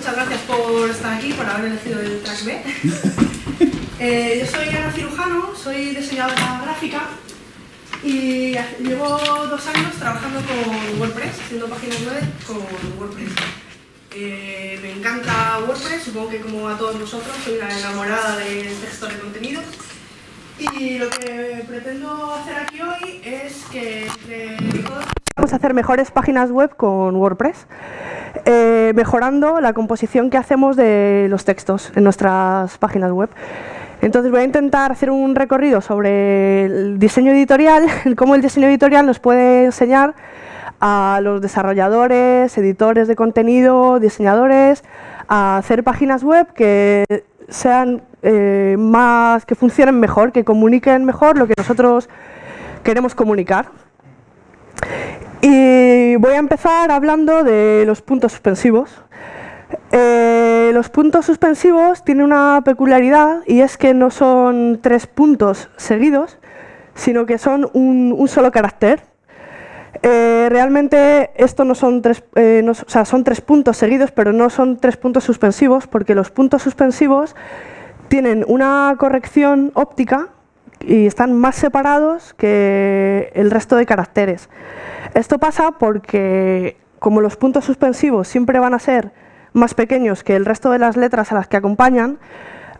muchas gracias por estar aquí, por haber elegido el track B. Yo soy Ana Cirujano, soy diseñadora gráfica y llevo 2 años trabajando con WordPress, haciendo páginas web con WordPress. Me encanta WordPress, supongo que como a todos vosotros, soy una enamorada del texto de contenidos. Y lo que pretendo hacer aquí hoy es que todos vamos a hacer mejores páginas web con WordPress, mejorando la composición que hacemos de los textos en nuestras páginas web. Entonces voy a intentar hacer un recorrido sobre el diseño editorial, cómo el diseño editorial nos puede enseñar a los desarrolladores, editores de contenido, diseñadores, a hacer páginas web que sean que funcionen mejor, que comuniquen mejor lo que nosotros queremos comunicar. Y voy a empezar hablando de los puntos suspensivos. Los puntos suspensivos tienen una peculiaridad y es que no son 3 puntos seguidos, sino que son un solo carácter. Realmente esto no son 3, o sea, son 3 puntos seguidos, pero no son 3 puntos suspensivos, porque los puntos suspensivos tienen una corrección óptica y están más separados que el resto de caracteres. Esto pasa porque, como los puntos suspensivos siempre van a ser más pequeños que el resto de las letras a las que acompañan,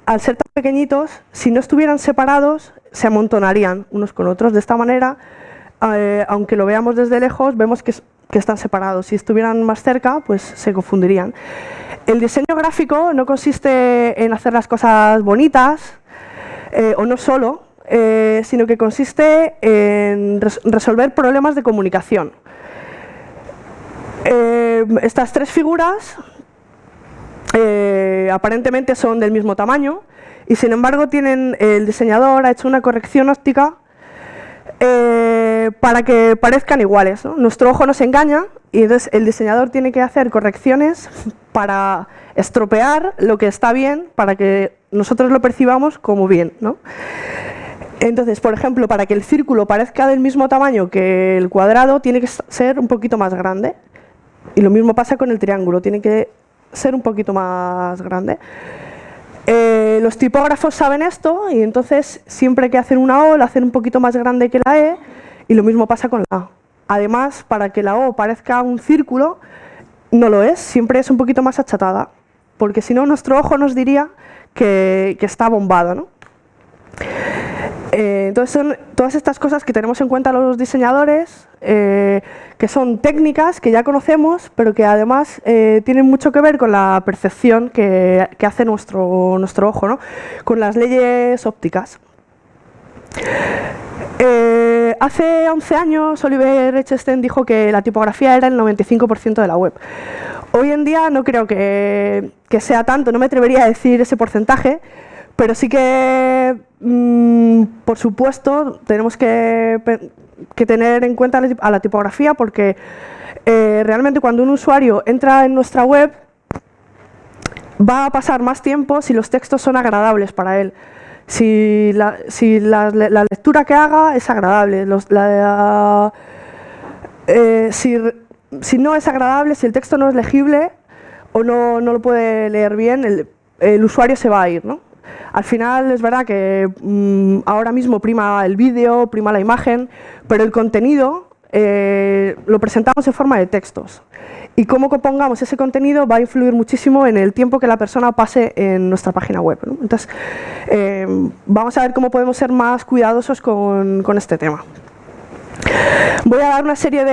al ser tan pequeñitos, si no estuvieran separados, se amontonarían unos con otros. De esta manera, aunque lo veamos desde lejos, vemos que están separados. Si estuvieran más cerca, pues se confundirían. El diseño gráfico no consiste en hacer las cosas bonitas, o no solo, sino que consiste en resolver problemas de comunicación. Estas 3 figuras aparentemente son del mismo tamaño y sin embargo el diseñador ha hecho una corrección óptica para que parezcan iguales, ¿no? Nuestro ojo nos engaña y entonces el diseñador tiene que hacer correcciones para estropear lo que está bien, para que nosotros lo percibamos como bien, ¿no? Entonces, por ejemplo, para que el círculo parezca del mismo tamaño que el cuadrado, tiene que ser un poquito más grande. Y lo mismo pasa con el triángulo, tiene que ser un poquito más grande. Los tipógrafos saben esto y entonces siempre que hacen una O la hacen un poquito más grande que la E y lo mismo pasa con la A. Además, para que la O parezca un círculo, no lo es, siempre es un poquito más achatada, porque si no nuestro ojo nos diría que está bombado, ¿no? Entonces son todas estas cosas que tenemos en cuenta los diseñadores, que son técnicas que ya conocemos, pero que además tienen mucho que ver con la percepción que hace nuestro ojo, ¿no? Con las leyes ópticas. Hace 11 años Oliver Echtstein dijo que la tipografía era el 95% de la web. Hoy en día no creo que sea tanto, no me atrevería a decir ese porcentaje, pero sí que, por supuesto, tenemos que tener en cuenta a la tipografía porque realmente cuando un usuario entra en nuestra web va a pasar más tiempo si los textos son agradables para él. Si la lectura que haga es agradable, si no es agradable, si el texto no es legible o no lo puede leer bien, el usuario se va a ir, ¿no? Al final es verdad que ahora mismo prima el vídeo, prima la imagen, pero el contenido lo presentamos en forma de textos. Y cómo compongamos ese contenido va a influir muchísimo en el tiempo que la persona pase en nuestra página web, ¿no? Entonces, vamos a ver cómo podemos ser más cuidadosos con este tema. Voy a dar una serie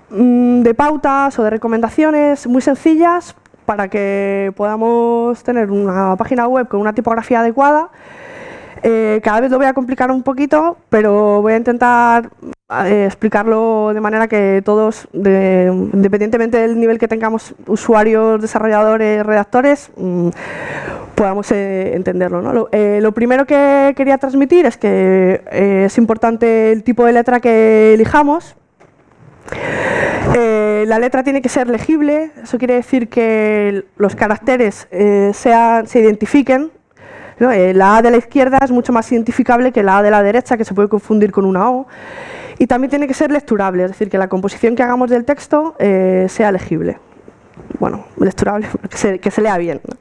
de pautas o de recomendaciones muy sencillas para que podamos tener una página web con una tipografía adecuada. Cada vez lo voy a complicar un poquito, pero voy a intentar explicarlo de manera que todos, independientemente del nivel que tengamos, usuarios, desarrolladores, redactores, podamos entenderlo, ¿no? Lo primero que quería transmitir es que es importante el tipo de letra que elijamos. La letra tiene que ser legible, eso quiere decir que los caracteres se identifiquen, ¿no? La A de la izquierda es mucho más identificable que la A de la derecha, que se puede confundir con una O. Y también tiene que ser lecturable, es decir, que la composición que hagamos del texto sea legible. bueno, lecturable, que se lea bien, ¿no?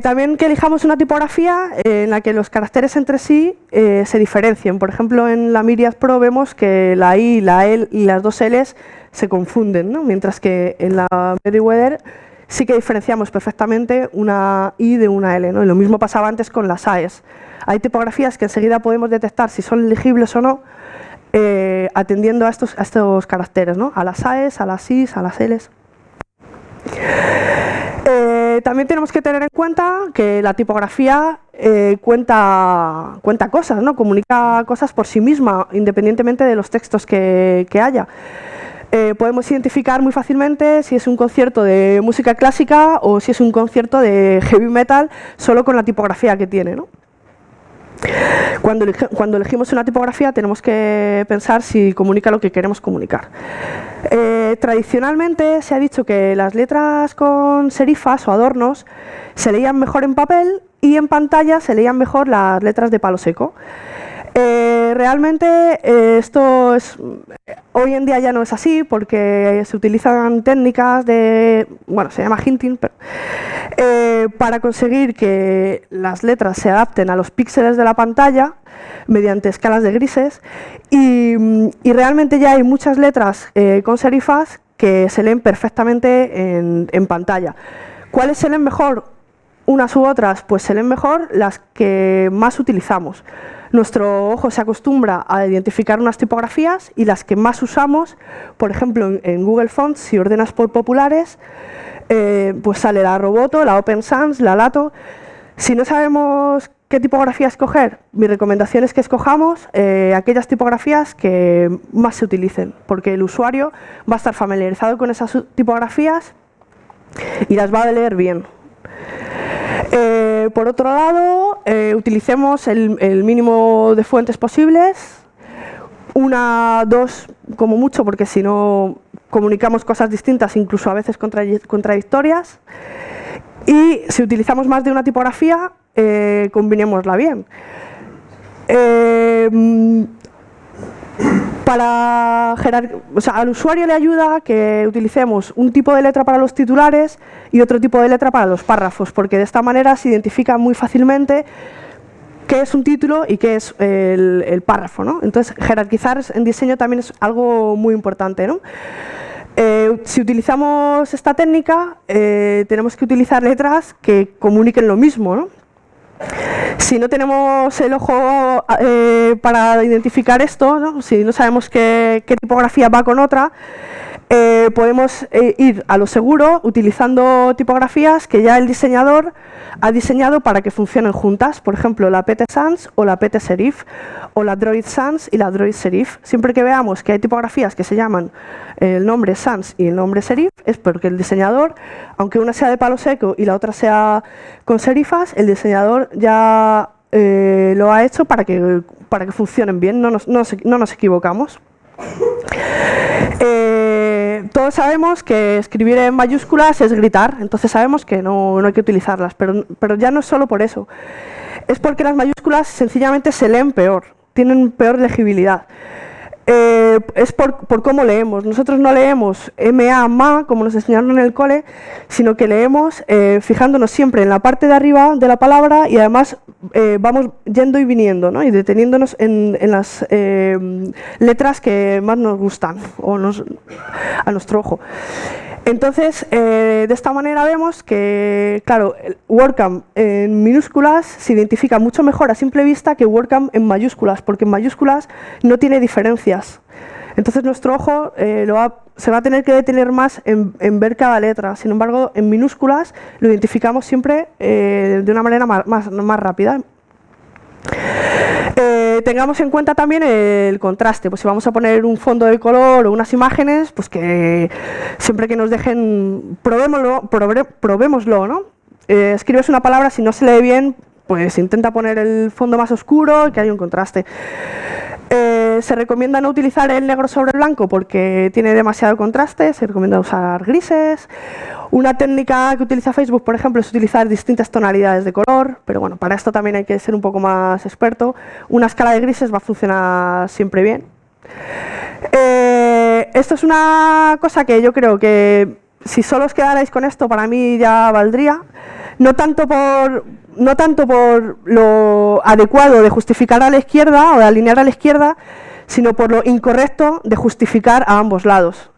También que elijamos una tipografía en la que los caracteres entre sí se diferencien. Por ejemplo, en la Myriad Pro vemos que la I, la L y las dos Ls se confunden, ¿no? Mientras que en la Merriweather sí que diferenciamos perfectamente una I de una L, ¿no? Y lo mismo pasaba antes con las AES. Hay tipografías que enseguida podemos detectar si son legibles o no, atendiendo a estos caracteres, ¿no? A las AES, a las Is, a las Ls. También tenemos que tener en cuenta que la tipografía cuenta cosas, ¿no? Comunica cosas por sí misma, independientemente de los textos que haya. Podemos identificar muy fácilmente si es un concierto de música clásica o si es un concierto de heavy metal solo con la tipografía que tiene, ¿no? Cuando elegimos una tipografía tenemos que pensar si comunica lo que queremos comunicar. Tradicionalmente se ha dicho que las letras con serifas o adornos se leían mejor en papel y en pantalla se leían mejor las letras de palo seco. Realmente esto hoy en día ya no es así porque se utilizan técnicas de, bueno, se llama hinting, pero, para conseguir que las letras se adapten a los píxeles de la pantalla mediante escalas de grises y realmente ya hay muchas letras con serifas que se leen perfectamente en pantalla. ¿Cuáles se leen mejor unas u otras? Pues se leen mejor las que más utilizamos. Nuestro ojo se acostumbra a identificar unas tipografías y las que más usamos, por ejemplo en Google Fonts, si ordenas por populares, pues sale la Roboto, la Open Sans, la Lato. Si no sabemos qué tipografía escoger, mi recomendación es que escojamos aquellas tipografías que más se utilicen, porque el usuario va a estar familiarizado con esas tipografías y las va a leer bien. Por otro lado, utilicemos el mínimo de fuentes posibles, una, dos como mucho, porque si no comunicamos cosas distintas, incluso a veces contradictorias. Y si utilizamos más de una tipografía, combinémosla bien. Al usuario le ayuda que utilicemos un tipo de letra para los titulares y otro tipo de letra para los párrafos, porque de esta manera se identifica muy fácilmente qué es un título y qué es el párrafo, ¿no? Entonces, jerarquizar en diseño también es algo muy importante, ¿no? Si utilizamos esta técnica, tenemos que utilizar letras que comuniquen lo mismo, ¿no? Si no tenemos el ojo para identificar esto, ¿no? Si no sabemos qué tipografía va con otra, podemos ir a lo seguro utilizando tipografías que ya el diseñador ha diseñado para que funcionen juntas, por ejemplo la PT Sans o la PT Serif o la Droid Sans y la Droid Serif. Siempre que veamos que hay tipografías que se llaman el nombre Sans y el nombre Serif, es porque el diseñador, aunque una sea de palo seco y la otra sea con serifas, el diseñador ya lo ha hecho para que funcionen bien, no nos equivocamos. Todos sabemos que escribir en mayúsculas es gritar, entonces sabemos que no hay que utilizarlas, pero ya no es solo por eso, es porque las mayúsculas sencillamente se leen peor, tienen peor legibilidad. Es por cómo leemos. Nosotros no leemos ma, como nos enseñaron en el cole, sino que leemos fijándonos siempre en la parte de arriba de la palabra y además vamos yendo y viniendo, ¿no? Y deteniéndonos en las letras que más nos gustan a nuestro ojo. Entonces, de esta manera vemos que, claro, WordCamp en minúsculas se identifica mucho mejor a simple vista que WordCamp en mayúsculas, porque en mayúsculas no tiene diferencias. Entonces nuestro ojo se va a tener que detener más en ver cada letra. Sin embargo, en minúsculas lo identificamos siempre de una manera más rápida. Tengamos en cuenta también el contraste, pues si vamos a poner un fondo de color o unas imágenes, pues que siempre que nos dejen, probémoslo, ¿no? Escribes una palabra, si no se lee bien, pues intenta poner el fondo más oscuro y que haya un contraste. Se recomienda no utilizar el negro sobre el blanco porque tiene demasiado contraste, se recomienda usar grises. Una técnica que utiliza Facebook, por ejemplo, es utilizar distintas tonalidades de color, pero bueno, para esto también hay que ser un poco más experto. Una escala de grises va a funcionar siempre bien. Esto es una cosa que yo creo que si solo os quedarais con esto, para mí ya valdría. No tanto por lo adecuado de justificar a la izquierda o de alinear a la izquierda, sino por lo incorrecto de justificar a ambos lados.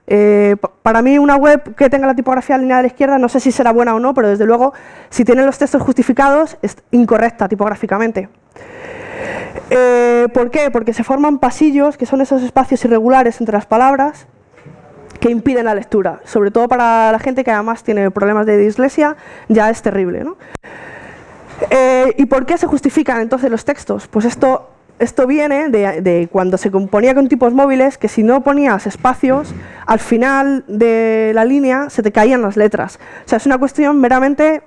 Para mí una web que tenga la tipografía alineada a la izquierda, no sé si será buena o no, pero desde luego, si tiene los textos justificados, es incorrecta tipográficamente. ¿Por qué? Porque se forman pasillos, que son esos espacios irregulares entre las palabras, que impiden la lectura. Sobre todo para la gente que además tiene problemas de dislexia, ya es terrible, ¿no? ¿Y por qué se justifican entonces los textos? Pues esto viene de cuando se componía con tipos móviles, que si no ponías espacios, al final de la línea se te caían las letras. O sea, es una cuestión meramente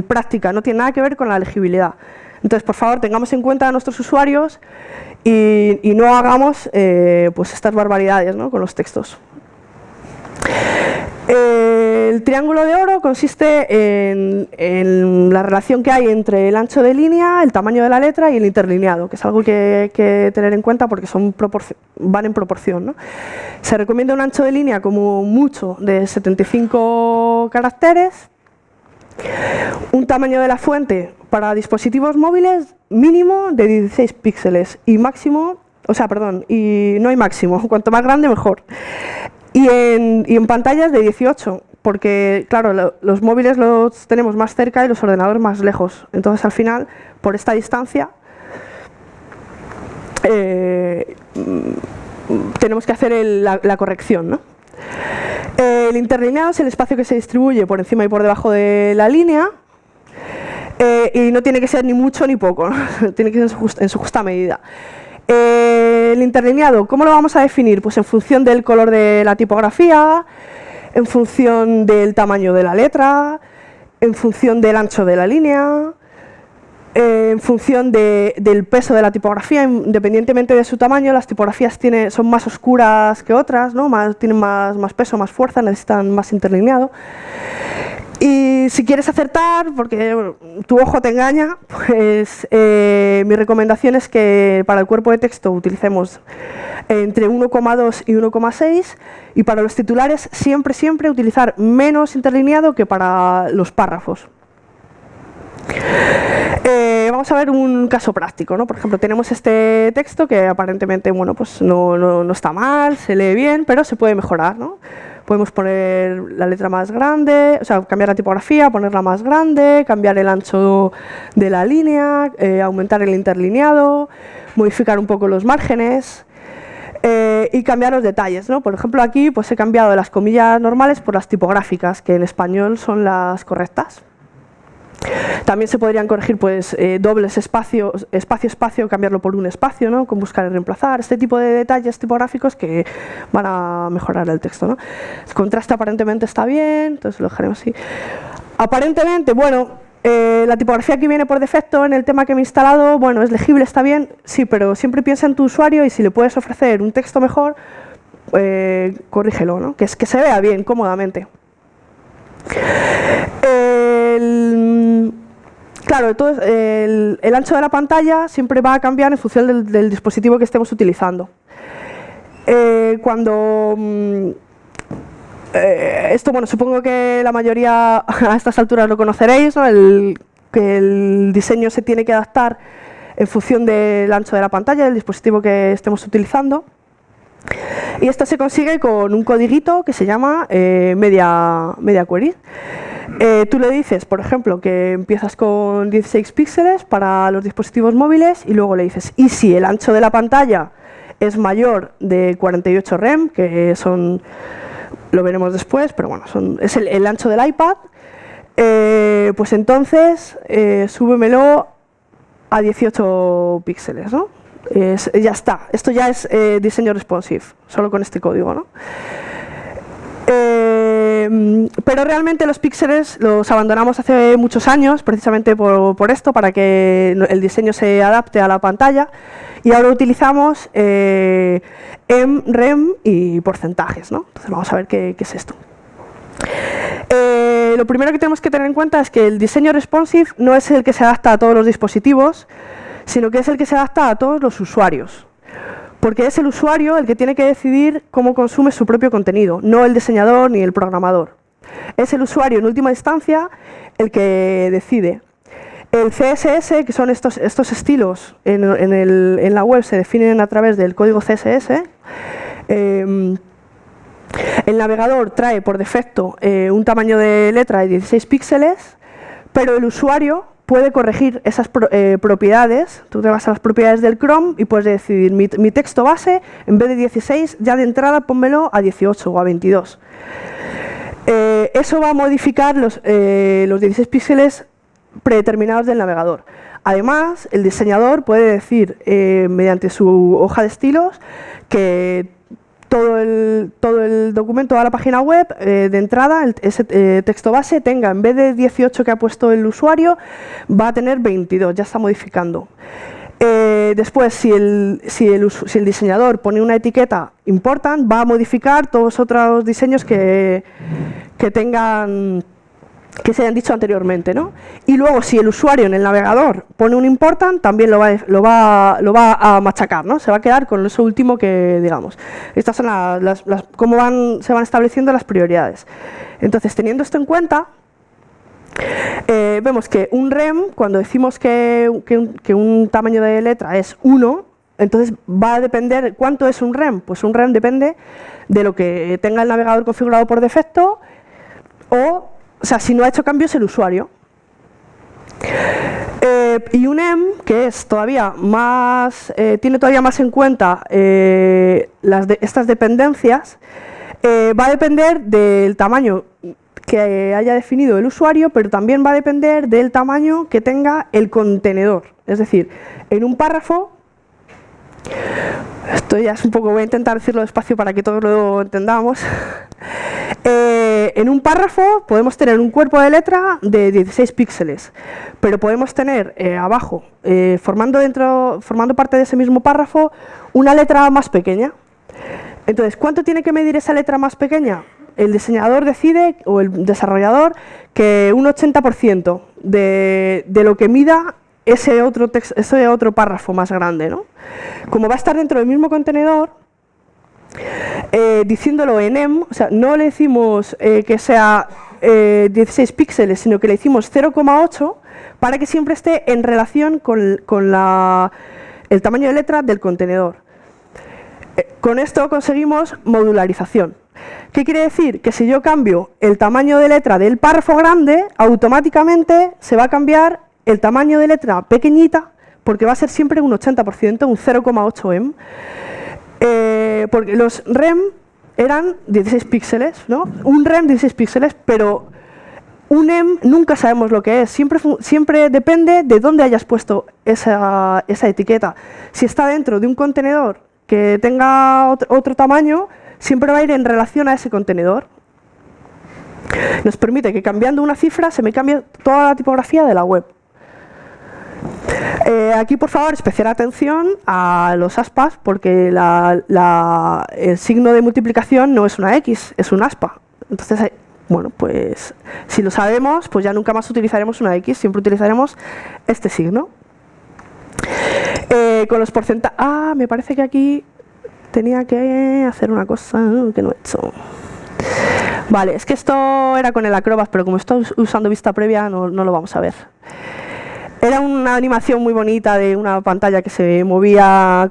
práctica, no tiene nada que ver con la legibilidad. Entonces, por favor, tengamos en cuenta a nuestros usuarios y no hagamos pues estas barbaridades, ¿no?, con los textos. El triángulo de oro consiste en la relación que hay entre el ancho de línea, el tamaño de la letra y el interlineado, que es algo que hay que tener en cuenta porque van en proporción, ¿no? Se recomienda un ancho de línea como mucho de 75 caracteres, un tamaño de la fuente para dispositivos móviles mínimo de 16 píxeles y máximo, y no hay máximo, cuanto más grande mejor. Y en pantallas de 18, porque claro, los móviles los tenemos más cerca y los ordenadores más lejos. Entonces al final, por esta distancia, tenemos que hacer la corrección, ¿no? El interlineado es el espacio que se distribuye por encima y por debajo de la línea, y no tiene que ser ni mucho ni poco, ¿no? Tiene que ser en su justa medida. El interlineado, ¿cómo lo vamos a definir? Pues en función del color de la tipografía, en función del tamaño de la letra, en función del ancho de la línea, en función del peso de la tipografía. Independientemente de su tamaño, las tipografías son más oscuras que otras, ¿no? Tienen más peso, más fuerza, necesitan más interlineado. Y si quieres acertar, porque tu ojo te engaña, pues mi recomendación es que para el cuerpo de texto utilicemos entre 1,2 y 1,6, y para los titulares siempre utilizar menos interlineado que para los párrafos. Vamos a ver un caso práctico, ¿no? Por ejemplo, tenemos este texto que aparentemente, bueno, pues no está mal, se lee bien, pero se puede mejorar, ¿no? Podemos poner la letra más grande, o sea, cambiar la tipografía, ponerla más grande, cambiar el ancho de la línea, aumentar el interlineado, modificar un poco los márgenes y cambiar los detalles, ¿no? Por ejemplo, aquí pues he cambiado las comillas normales por las tipográficas, que en español son las correctas. También se podrían corregir pues dobles espacio, cambiarlo por un espacio, ¿no? Con buscar y reemplazar, este tipo de detalles tipográficos que van a mejorar el texto, ¿no? El contraste aparentemente está bien, entonces lo dejaremos así. Aparentemente, bueno, la tipografía que viene por defecto en el tema que me he instalado, bueno, es legible, está bien, sí, pero siempre piensa en tu usuario y si le puedes ofrecer un texto mejor, corrígelo, ¿no? Que se vea bien, cómodamente. Claro, entonces el ancho de la pantalla siempre va a cambiar en función del dispositivo que estemos utilizando. Esto, bueno, supongo que la mayoría a estas alturas lo conoceréis, ¿no? Que el diseño se tiene que adaptar en función del ancho de la pantalla, del dispositivo que estemos utilizando. Y esto se consigue con un codiguito que se llama Media Query. Tú le dices, por ejemplo, que empiezas con 16 píxeles para los dispositivos móviles y luego le dices, y si el ancho de la pantalla es mayor de 48 rem, que son, lo veremos después, pero bueno, es el ancho del iPad, pues entonces súbemelo a 18 píxeles, ¿no? Ya está, esto ya es diseño responsive, solo con este código, ¿no? Pero realmente los píxeles los abandonamos hace muchos años, precisamente por esto, para que el diseño se adapte a la pantalla, y ahora utilizamos em, rem y porcentajes, ¿no? Entonces vamos a ver qué es esto. Lo primero que tenemos que tener en cuenta es que el diseño responsive no es el que se adapta a todos los dispositivos, sino que es el que se adapta a todos los usuarios. Porque es el usuario el que tiene que decidir cómo consume su propio contenido, no el diseñador ni el programador. es el usuario en última instancia el que decide. El CSS, que son estos estilos en la web, se definen a través del código CSS. El navegador trae por defecto un tamaño de letra de 16 píxeles, pero el usuario puede corregir esas propiedades. Tú te vas a las propiedades del Chrome y puedes decidir mi texto base, en vez de 16, ya de entrada pónmelo a 18 o a 22. Eso va a modificar los 16 píxeles predeterminados del navegador. Además, el diseñador puede decir, mediante su hoja de estilos, que todo el documento, toda la página web, de entrada, ese texto base tenga, en vez de 18 que ha puesto el usuario, va a tener 22, ya está modificando. Después, si el diseñador pone una etiqueta important, va a modificar todos los otros diseños que se hayan dicho anteriormente, ¿no? Y luego, si el usuario en el navegador pone un important, también lo va a machacar, ¿no? Se va a quedar con eso último que digamos. Estas son cómo se van estableciendo las prioridades. Entonces, teniendo esto en cuenta, vemos que un rem, cuando decimos que un tamaño de letra es 1, entonces va a depender, ¿cuánto es un rem? Pues un rem depende de lo que tenga el navegador configurado por defecto, o sea, si no ha hecho cambios el usuario. Y un em, que es todavía más, tiene todavía más en cuenta estas dependencias, va a depender del tamaño que haya definido el usuario, pero también va a depender del tamaño que tenga el contenedor. Es decir, en un párrafo, esto ya es un poco, voy a intentar decirlo despacio para que todos lo entendamos. En un párrafo podemos tener un cuerpo de letra de 16 píxeles, pero podemos tener abajo, formando parte de ese mismo párrafo, una letra más pequeña. Entonces, ¿cuánto tiene que medir esa letra más pequeña? El diseñador decide, o el desarrollador, que un 80% de lo que mida ese otro párrafo más grande, ¿no? Como va a estar dentro del mismo contenedor, diciéndolo en em, o sea, no le decimos que sea 16 píxeles, sino que le decimos 0,8 para que siempre esté en relación con el tamaño de letra del contenedor. Con esto conseguimos modularización. ¿Qué quiere decir? Que si yo cambio el tamaño de letra del párrafo grande, automáticamente se va a cambiar el tamaño de letra pequeñita, porque va a ser siempre un 80%, un 0,8 em. Porque los rem eran 16 píxeles, ¿no? Un rem 16 píxeles, pero un em nunca sabemos lo que es. Siempre depende de dónde hayas puesto esa etiqueta. Si está dentro de un contenedor que tenga otro tamaño, siempre va a ir en relación a ese contenedor. Nos permite que cambiando una cifra se me cambie toda la tipografía de la web. Aquí, por favor, especial atención a los aspas, porque el signo de multiplicación no es una X, es un aspa. Entonces, bueno, pues si lo sabemos, pues ya nunca más utilizaremos una X, siempre utilizaremos este signo. Con los porcentajes... me parece que aquí tenía que hacer una cosa que no he hecho. Vale, es que esto era con el Acrobat, pero como estoy usando vista previa, no lo vamos a ver. Era una animación muy bonita de una pantalla que se movía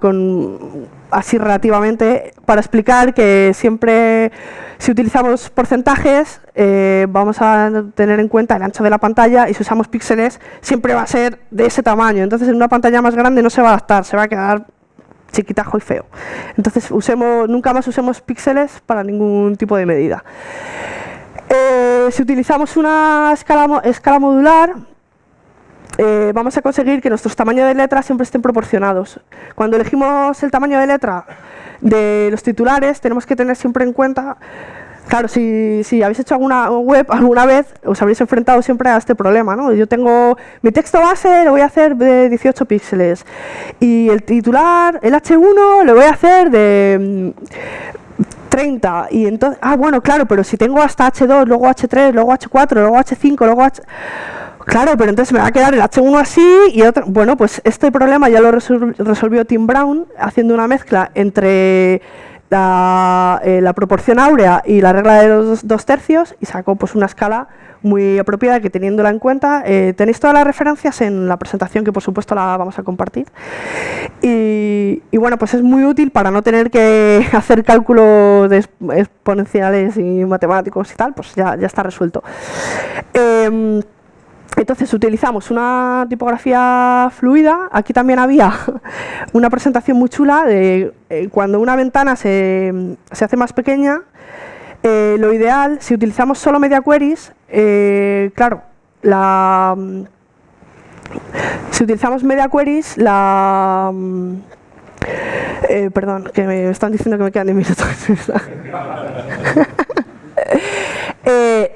así relativamente, para explicar que siempre, si utilizamos porcentajes, vamos a tener en cuenta el ancho de la pantalla, y si usamos píxeles siempre va a ser de ese tamaño. Entonces, en una pantalla más grande no se va a adaptar, se va a quedar chiquitajo y feo. Entonces, nunca más usemos píxeles para ningún tipo de medida. Si utilizamos una escala modular, vamos a conseguir que nuestros tamaños de letra siempre estén proporcionados. Cuando elegimos el tamaño de letra de los titulares, tenemos que tener siempre en cuenta, claro, si habéis hecho alguna web alguna vez, os habréis enfrentado siempre a este problema, ¿no? Yo tengo mi texto base, lo voy a hacer de 18 píxeles, y el titular, el H1, lo voy a hacer de 30, y entonces, bueno, claro, pero si tengo hasta H2, luego H3, luego H4, luego H5, luego H... Claro, pero entonces me va a quedar el H1 así y otro... Bueno, pues este problema ya lo resolvió Tim Brown haciendo una mezcla entre la proporción áurea y la regla de los 2/3 y sacó pues una escala muy apropiada que, teniéndola en cuenta, tenéis todas las referencias en la presentación, que por supuesto la vamos a compartir. Y bueno, pues es muy útil para no tener que hacer cálculos exponenciales y matemáticos y tal, pues ya está resuelto. Entonces utilizamos una tipografía fluida. Aquí también había una presentación muy chula de cuando una ventana se hace más pequeña. Lo ideal, si utilizamos solo media queries, claro, si utilizamos media queries, perdón, que me están diciendo que me quedan 10 minutos.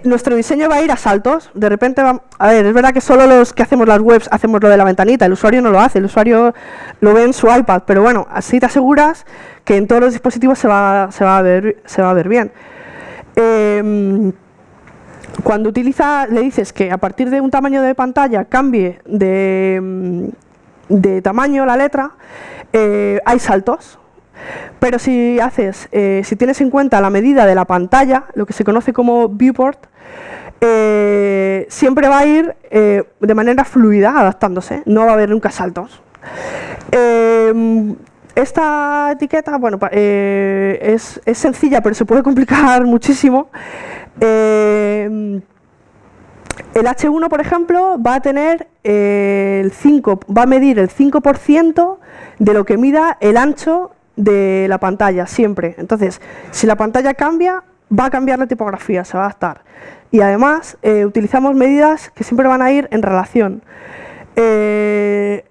Nuestro diseño va a ir a saltos. De repente, a ver, es verdad que solo los que hacemos las webs hacemos lo de la ventanita, el usuario no lo hace, el usuario lo ve en su iPad, pero bueno, así te aseguras que en todos los dispositivos se va a ver bien. Cuando le dices que a partir de un tamaño de pantalla cambie de tamaño la letra, hay saltos. Pero si tienes en cuenta la medida de la pantalla, lo que se conoce como viewport, siempre va a ir de manera fluida, adaptándose, no va a haber nunca saltos. Esta etiqueta, bueno, es sencilla, pero se puede complicar muchísimo. El H1, por ejemplo, va a tener va a medir el 5% de lo que mida el ancho de la pantalla, siempre. Entonces, si la pantalla cambia, va a cambiar la tipografía, se va a adaptar. Y además, utilizamos medidas que siempre van a ir en relación. El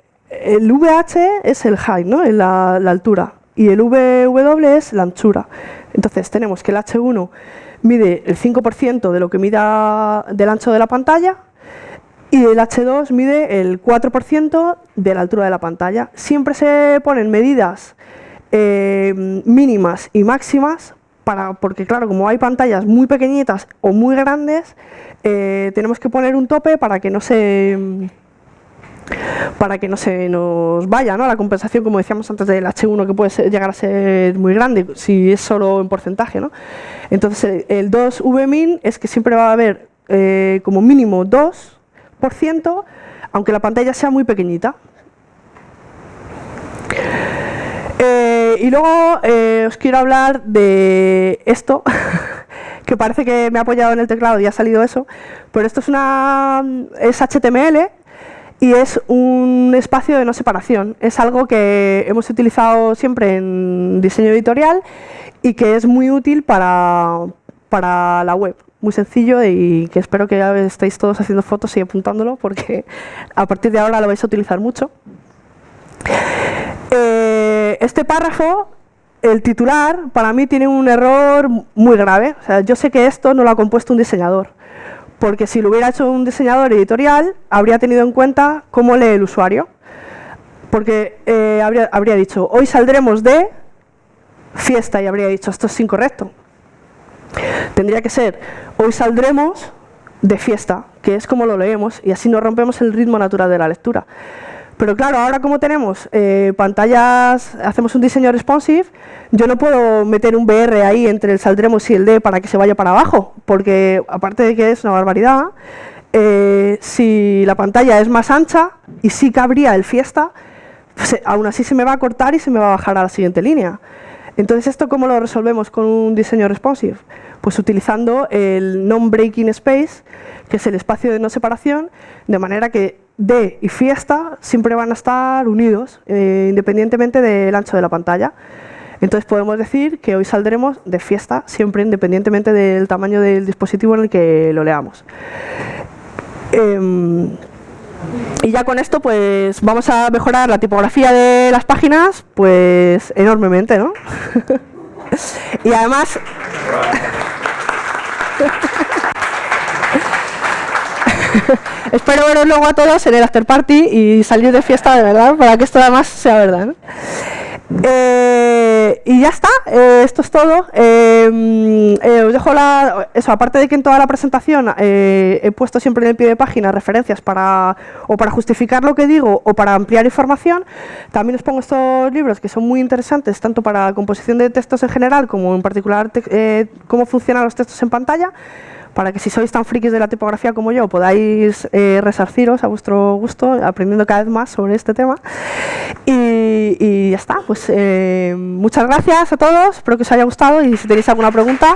VH es el height, ¿no? La altura, y el VW es la anchura. Entonces tenemos que el H1 mide el 5% de lo que mida del ancho de la pantalla, y el H2 mide el 4% de la altura de la pantalla. Siempre se ponen medidas mínimas y máximas, porque claro, como hay pantallas muy pequeñitas o muy grandes, tenemos que poner un tope para que no se nos vaya, ¿no?, la compensación, como decíamos antes, del H1, que puede llegar a ser muy grande si es solo en porcentaje, ¿no? Entonces el 2Vmin es que siempre va a haber como mínimo 2%, aunque la pantalla sea muy pequeñita. Y luego os quiero hablar de esto, que parece que me he apoyado en el teclado y ha salido eso, pero esto es HTML y es un espacio de no separación. Es algo que hemos utilizado siempre en diseño editorial y que es muy útil para la web. Muy sencillo, y que espero que ya estéis todos haciendo fotos y apuntándolo, porque a partir de ahora lo vais a utilizar mucho. Este párrafo, el titular, para mí tiene un error muy grave. O sea, yo sé que esto no lo ha compuesto un diseñador, porque si lo hubiera hecho un diseñador editorial, habría tenido en cuenta cómo lee el usuario. Porque habría dicho, hoy saldremos de fiesta, y habría dicho, esto es incorrecto. Tendría que ser, hoy saldremos de fiesta, que es como lo leemos, y así no rompemos el ritmo natural de la lectura. Pero claro, ahora como tenemos pantallas, hacemos un diseño responsive, yo no puedo meter un BR ahí entre el saldremos y el de para que se vaya para abajo, porque aparte de que es una barbaridad, si la pantalla es más ancha y sí cabría el fiesta, pues aún así se me va a cortar y se me va a bajar a la siguiente línea. Entonces, ¿esto cómo lo resolvemos con un diseño responsive? Pues utilizando el non-breaking space, que es el espacio de no separación, de manera que D y fiesta siempre van a estar unidos, independientemente del ancho de la pantalla. Entonces podemos decir que hoy saldremos de fiesta, siempre independientemente del tamaño del dispositivo en el que lo leamos. Y ya con esto pues vamos a mejorar la tipografía de las páginas pues enormemente, ¿no? Y además espero veros luego a todos en el after party y salir de fiesta de verdad, para que esto además sea verdad, ¿no? Y ya está, esto es todo. Os dejo eso, aparte de que en toda la presentación he puesto siempre en el pie de página referencias para justificar lo que digo o para ampliar información, también os pongo estos libros que son muy interesantes, tanto para composición de textos en general como en particular cómo funcionan los textos en pantalla, para que si sois tan frikis de la tipografía como yo podáis resarciros a vuestro gusto, aprendiendo cada vez más sobre este tema. Y ya está, pues muchas gracias a todos, espero que os haya gustado y si tenéis alguna pregunta...